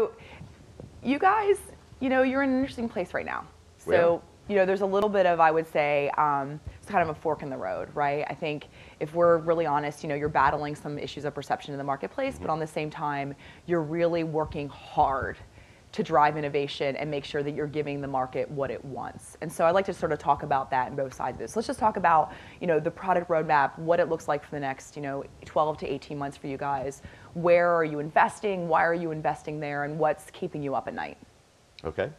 So you guys, you're in an interesting place right now. So, there's a little bit of, I would say, it's kind of a fork in the road, right? I think if we're really honest, you're battling some issues of perception in the marketplace, but on the same time, you're really working hard to drive innovation and make sure that you're giving the market what it wants. And so I'd like to sort of talk about that in both sides of this. Let's just talk about, the product roadmap, what it looks like for the next, 12 to 18 months for you guys. Where are you investing? Why are you investing there? And what's keeping you up at night? Okay.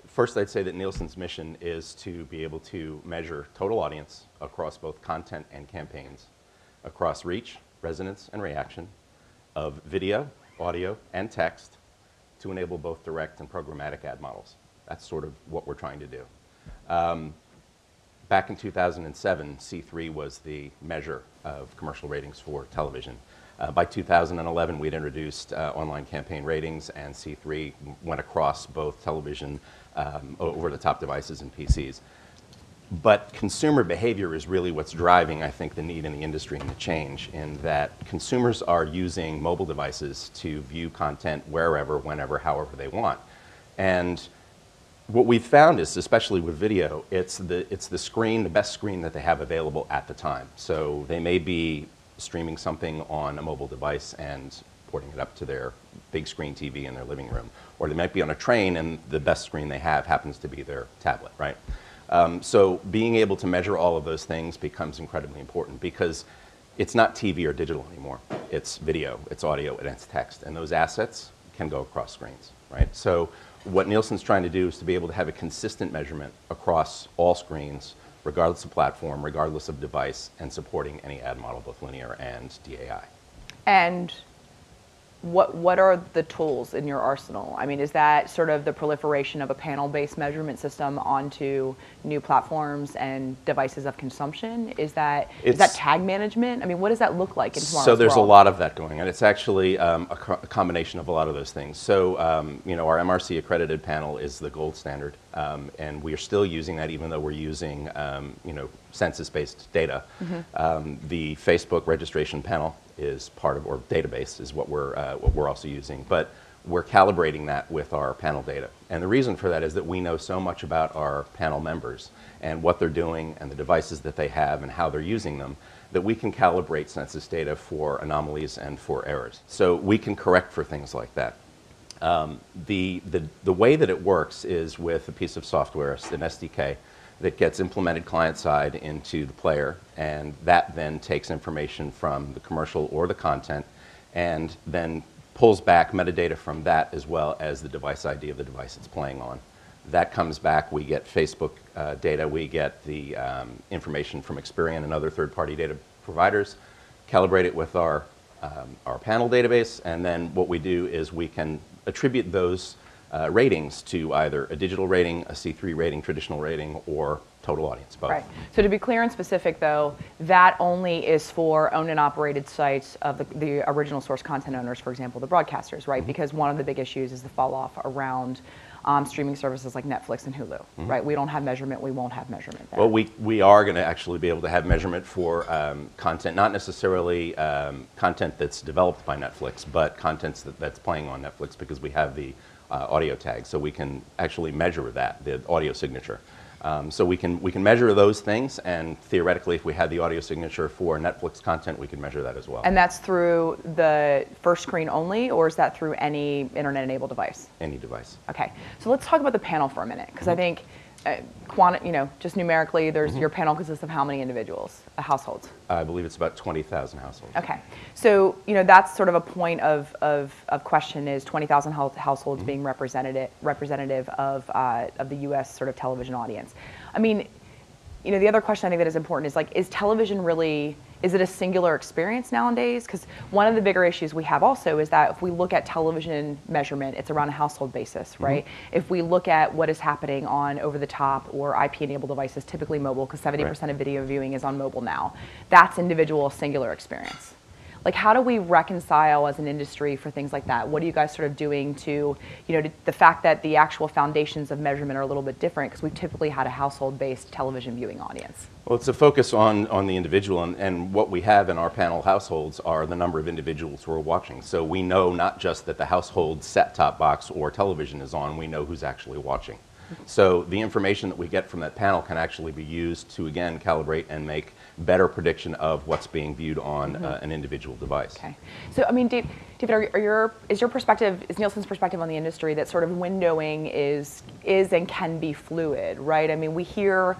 First, I'd say that Nielsen's mission is to be able to measure total audience across both content and campaigns, across reach, resonance, and reaction of video, audio, and text to enable both direct and programmatic ad models. That's sort of what we're trying to do. Back in 2007, C3 was the measure of commercial ratings for television. By 2011, we'd introduced online campaign ratings, and C3 went across both television, over-the-top devices, and PCs. But consumer behavior is really what's driving, I think, the need in the industry and the change, in that consumers are using mobile devices to view content wherever, whenever, however they want. And what we've found is, especially with video, it's the screen, the best screen that they have available at the time. So they may be streaming something on a mobile device and porting it up to their big screen TV in their living room. Or they might be on a train and the best screen they have happens to be their tablet, right? So being able to measure all of those things becomes incredibly important, because it's not TV or digital anymore. It's video, it's audio, and it's text. And those assets can go across screens, right? So what Nielsen's trying to do is to be able to have a consistent measurement across all screens, regardless of platform, regardless of device, and supporting any ad model, both linear and DAI. And what are the tools in your arsenal? I mean, is that sort of the proliferation of a panel-based measurement system onto new platforms and devices of consumption? Is that tag management? I mean, what does that look like in tomorrow's So there's world? a lot of that going on. It's actually a combination of a lot of those things. So, our MRC accredited panel is the gold standard, and we are still using that, even though we're using, census-based data. The Facebook registration panel is part of, or database is what we're also using, but we're calibrating that with our panel data. And the reason for that is that we know so much about our panel members and what they're doing and the devices that they have and how they're using them, that we can calibrate census data for anomalies and for errors. So we can correct for things like that. The way that it works is with a piece of software, an SDK, that gets implemented client-side into the player, and that then takes information from the commercial or the content and then pulls back metadata from that, as well as the device ID of the device it's playing on. That comes back, we get Facebook data, we get the information from Experian and other third-party data providers, calibrate it with our panel database, and then what we do is we can attribute those ratings to either a digital rating, a C3 rating, traditional rating, or total audience, both. Right. So to be clear and specific, though, that only is for owned and operated sites of the original source content owners, for example, the broadcasters, right? Because one of the big issues is the fall off around streaming services like Netflix and Hulu, right? We don't have measurement, we won't have measurement there. Well, we are going to actually be able to have measurement for content, not necessarily content that's developed by Netflix, but content that's playing on Netflix, because we have the audio tag, so we can actually measure that, the audio signature. So we can measure those things, and theoretically, if we had the audio signature for Netflix content, we can measure that as well. And that's through the first screen only, or is that through any internet-enabled device? Any device. Okay, so let's talk about the panel for a minute, because I think, just numerically, your panel consists of how many individuals, households? I believe it's about 20,000 households. Okay, so that's sort of a point of question, is 20,000 households being representative of the U.S. sort of television audience. I mean, the other question I think that is important is, like, is television really, is it a singular experience nowadays? Because one of the bigger issues we have also is that if we look at television measurement, it's around a household basis, right? If we look at what is happening on over-the-top or IP-enabled devices, typically mobile, because 70% of video viewing is on mobile now, that's individual, singular experience. Like, how do we reconcile as an industry for things like that? What are you guys sort of doing to, the fact that the actual foundations of measurement are a little bit different because we've typically had a household-based television viewing audience? Well, it's a focus on the individual, and what we have in our panel households are the number of individuals who are watching. So we know not just that the household set-top box or television is on, we know who's actually watching. So the information that we get from that panel can actually be used to, again, calibrate and make better prediction of what's being viewed on an individual device. Okay. So, I mean, David, is your perspective, is Nielsen's perspective on the industry that sort of windowing is and can be fluid, right? I mean, we hear,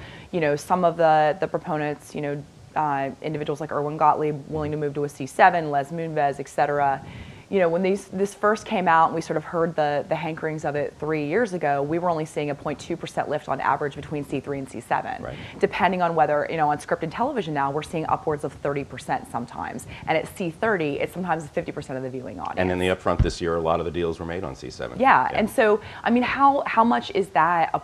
some of the proponents, individuals like Erwin Gottlieb willing to move to a C7, Les Moonves, et cetera. When this first came out and we sort of heard the hankerings of it 3 years ago, we were only seeing a 0.2% lift on average between C3 and C7. Right. Depending on whether, on scripted television now, we're seeing upwards of 30% sometimes. And at C30, it's sometimes 50% of the viewing audience. And in the upfront this year, a lot of the deals were made on C7. Yeah. And so, I mean, how much is that,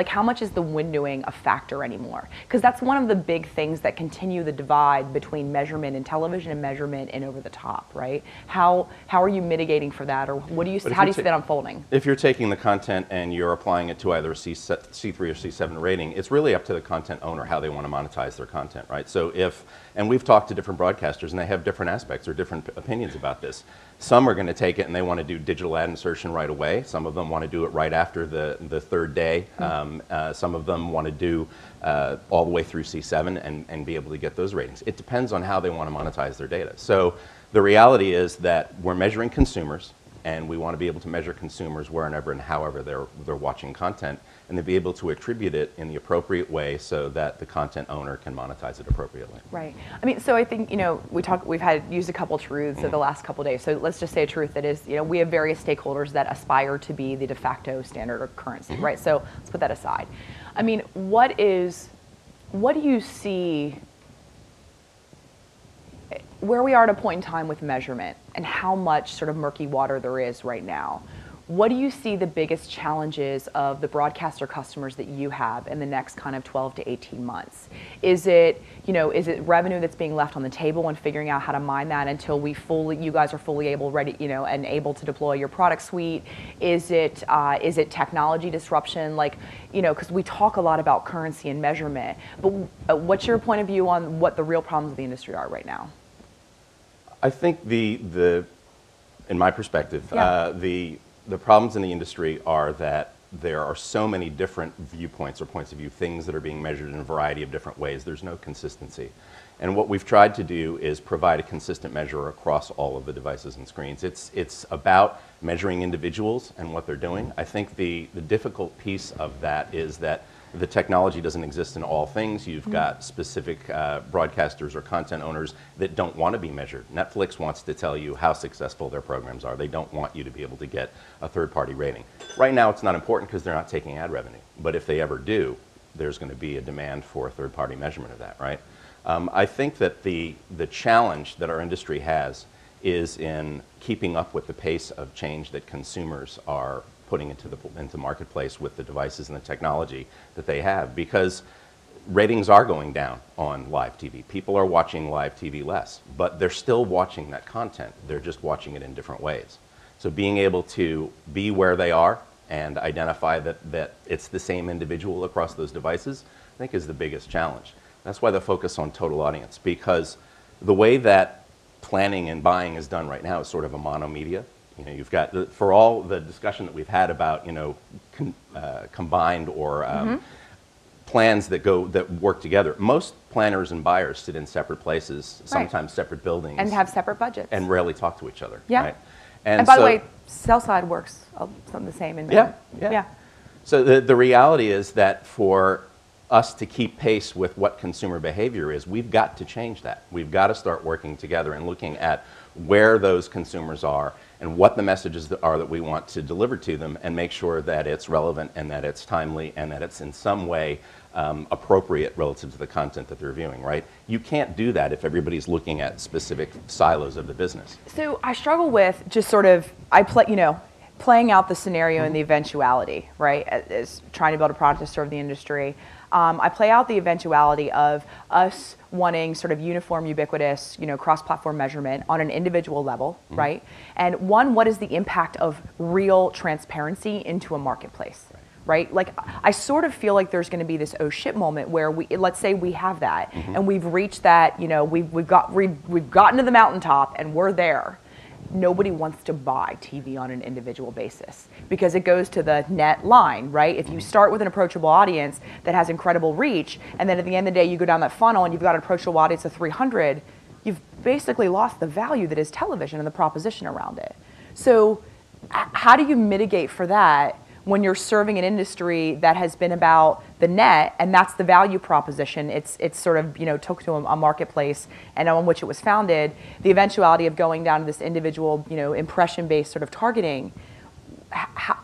how much is the windowing a factor anymore? Because that's one of the big things that continue the divide between measurement in television and measurement in over the top, right? How are you mitigating for that, or how do you see that unfolding? If you're taking the content and you're applying it to either a C3 or C7 rating, it's really up to the content owner how they want to monetize their content, right? So and we've talked to different broadcasters, and they have different aspects or different opinions about this. Some are going to take it and they want to do digital ad insertion right away. Some of them want to do it right after the third day. Some of them want to do all the way through C7 and be able to get those ratings. It depends on how they want to monetize their data. So the reality is that we're measuring consumers, and we want to be able to measure consumers wherever and however they're watching content, and to be able to attribute it in the appropriate way so that the content owner can monetize it appropriately. Right. I mean, so I think, we've used a couple truths of the last couple of days. So let's just say a truth that is, we have various stakeholders that aspire to be the de facto standard or currency, right? So let's put that aside. I mean, what do you see where we are at a point in time with measurement and how much sort of murky water there is right now? What do you see the biggest challenges of the broadcaster customers that you have in the next kind of 12 to 18 months? Is it revenue that's being left on the table and figuring out how to mine that until you guys are fully ready, and able to deploy your product suite? Is it technology disruption? Because we talk a lot about currency and measurement, but what's your point of view on what the real problems of the industry are right now? I think in my perspective, the problems in the industry are that there are so many different viewpoints or points of view, things that are being measured in a variety of different ways. There's no consistency. And what we've tried to do is provide a consistent measure across all of the devices and screens. It's about measuring individuals and what they're doing. I think the difficult piece of that is that the technology doesn't exist in all things. You've got specific broadcasters or content owners that don't want to be measured. Netflix wants to tell you how successful their programs are. They don't want you to be able to get a third-party rating. Right now, it's not important because they're not taking ad revenue. But if they ever do, there's going to be a demand for a third-party measurement of that, right? I think that the challenge that our industry has is in keeping up with the pace of change that consumers are putting into marketplace with the devices and the technology that they have, because ratings are going down on live TV. People are watching live TV less, but they're still watching that content. They're just watching it in different ways. So being able to be where they are and identify that it's the same individual across those devices, I think is the biggest challenge. That's why the focus on total audience, because the way that planning and buying is done right now is sort of a monomedia. You've got, for all the discussion that we've had about, combined or plans that work together. Most planners and buyers sit in separate places, sometimes separate buildings. And have separate budgets. And rarely talk to each other. Yeah. Right? And by the way, sell side works something the same. Yeah. So the reality is that for us to keep pace with what consumer behavior is, we've got to change that. We've got to start working together and looking at where those consumers are and what the messages are that we want to deliver to them, and make sure that it's relevant and that it's timely and that it's in some way appropriate relative to the content that they're viewing, right? You can't do that if everybody's looking at specific silos of the business. So I struggle with just sort of, playing out the scenario and the eventuality, right, as trying to build a product to serve the industry, I play out the eventuality of us wanting sort of uniform, ubiquitous, cross-platform measurement on an individual level, right? And one, what is the impact of real transparency into a marketplace, right? Like, I sort of feel like there's going to be this oh shit moment where let's say we have that, and we've reached that, we've gotten to the mountaintop and we're there. Nobody wants to buy TV on an individual basis because it goes to the net line, right? If you start with an approachable audience that has incredible reach, and then at the end of the day you go down that funnel and you've got an approachable audience of 300, you've basically lost the value that is television and the proposition around it. So how do you mitigate for that when you're serving an industry that has been about the net, and that's the value proposition? It's sort of, took to a marketplace and on which it was founded, the eventuality of going down to this individual, impression-based sort of targeting,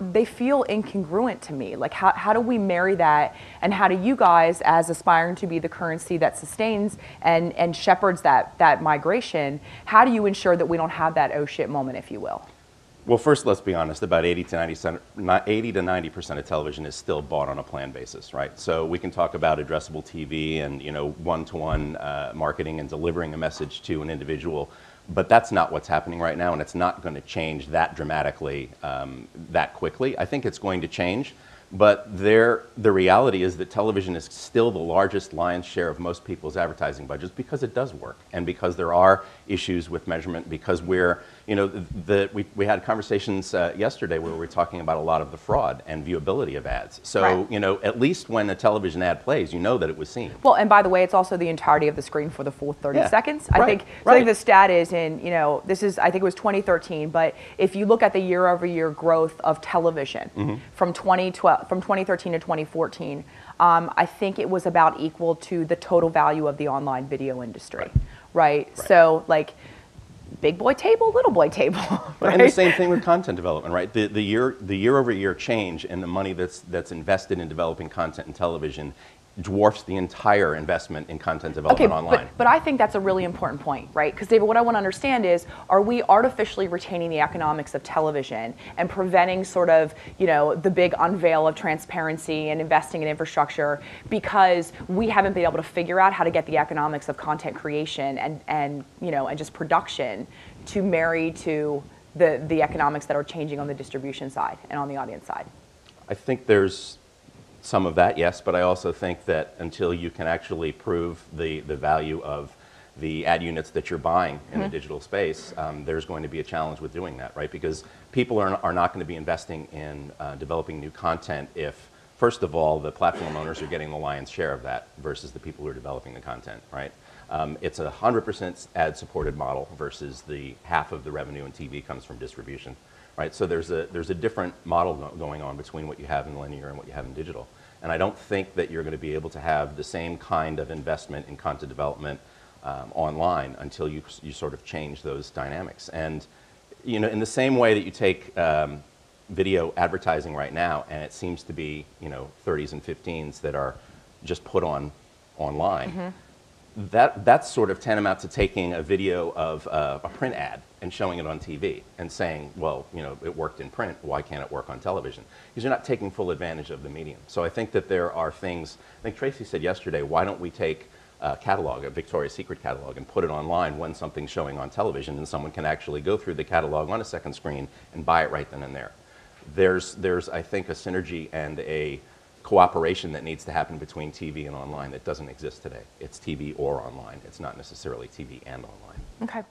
they feel incongruent to me. Like, how do we marry that, and how do you guys, as aspiring to be the currency that sustains and shepherds that migration, how do you ensure that we don't have that oh shit moment, if you will? Well, first, let's be honest, about 80 to 90% of television is still bought on a plan basis, right? So we can talk about addressable TV and, one-to-one marketing and delivering a message to an individual, but that's not what's happening right now, and it's not going to change that dramatically that quickly. I think it's going to change, but the reality is that television is still the largest lion's share of most people's advertising budgets because it does work, and because there are issues with measurement, because we're, we had conversations yesterday where we were talking about a lot of the fraud and viewability of ads. So, right. At least when a television ad plays, you know that it was seen. Well, and by the way, it's also the entirety of the screen for the full 30 seconds. I think the stat is in, this is, I think it was 2013, but if you look at the year-over-year growth of television from 2013 to 2014, I think it was about equal to the total value of the online video industry, right? So, like, big boy table, little boy table. Right? And the same thing with content development, right? The year-over-year change in the money that's invested in developing content in television dwarfs the entire investment in content development online. But I think that's a really important point, right? Because David, what I want to understand is, are we artificially retaining the economics of television and preventing sort of, the big unveil of transparency and investing in infrastructure because we haven't been able to figure out how to get the economics of content creation and just production to marry to the economics that are changing on the distribution side and on the audience side? I think there's some of that, yes, but I also think that until you can actually prove the value of the ad units that you're buying in the digital space, there's going to be a challenge with doing that, right? Because people are not going to be investing in developing new content if, first of all, the platform owners are getting the lion's share of that versus the people who are developing the content, right? It's a 100% ad-supported model versus the half of the revenue in TV comes from distribution. Right, so there's a different model going on between what you have in linear and what you have in digital. And I don't think that you're going to be able to have the same kind of investment in content development online until you sort of change those dynamics. And in the same way that you take video advertising right now, and it seems to be 30s and 15s that are just put on online. That's sort of tantamount to taking a video of a print ad and showing it on TV and saying, well, it worked in print, why can't it work on television? Because you're not taking full advantage of the medium. So I think that there are things, I think Tracy said yesterday, why don't we take a catalog, a Victoria's Secret catalog, and put it online when something's showing on television and someone can actually go through the catalog on a second screen and buy it right then and there. There's I think, a synergy and a cooperation that needs to happen between TV and online that doesn't exist today. It's TV or online. It's not necessarily TV and online. Okay.